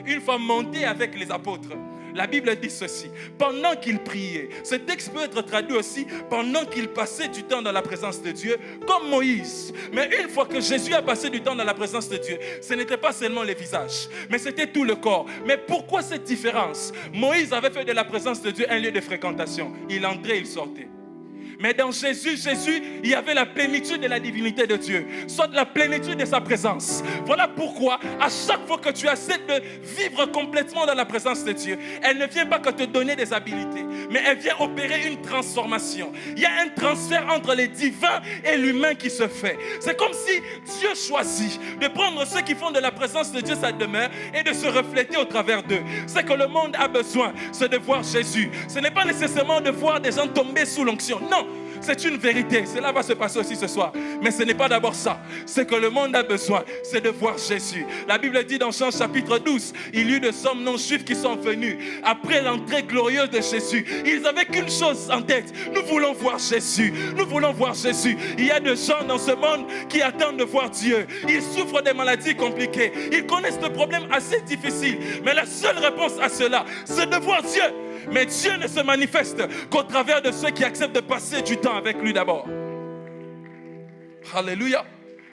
une fois monté avec les apôtres, la Bible dit ceci, pendant qu'il priait. Ce texte peut être traduit aussi, pendant qu'il passait du temps dans la présence de Dieu, comme Moïse. Mais une fois que Jésus a passé du temps dans la présence de Dieu, ce n'était pas seulement les visages, mais c'était tout le corps. Mais pourquoi cette différence? Moïse avait fait de la présence de Dieu un lieu de fréquentation. Il entrait, il sortait. Mais dans Jésus, il y avait la plénitude de la divinité de Dieu, soit la plénitude de sa présence. Voilà pourquoi, à chaque fois que tu essaies de vivre complètement dans la présence de Dieu, elle ne vient pas que te donner des habilités, mais elle vient opérer une transformation. Il y a un transfert entre les divins et l'humain qui se fait. C'est comme si Dieu choisit de prendre ceux qui font de la présence de Dieu sa demeure et de se refléter au travers d'eux. Ce que le monde a besoin, c'est de voir Jésus. Ce n'est pas nécessairement de voir des gens tomber sous l'onction. Non. C'est une vérité, cela va se passer aussi ce soir. Mais ce n'est pas d'abord ça. Ce que le monde a besoin, c'est de voir Jésus. La Bible dit dans Jean chapitre 12, il y eut des hommes non juifs qui sont venus après l'entrée glorieuse de Jésus. Ils n'avaient qu'une chose en tête, nous voulons voir Jésus. Nous voulons voir Jésus. Il y a des gens dans ce monde qui attendent de voir Dieu. Ils souffrent des maladies compliquées. Ils connaissent des problèmes assez difficiles. Mais la seule réponse à cela, c'est de voir Dieu. Mais Dieu ne se manifeste qu'au travers de ceux qui acceptent de passer du temps avec lui d'abord. Alléluia.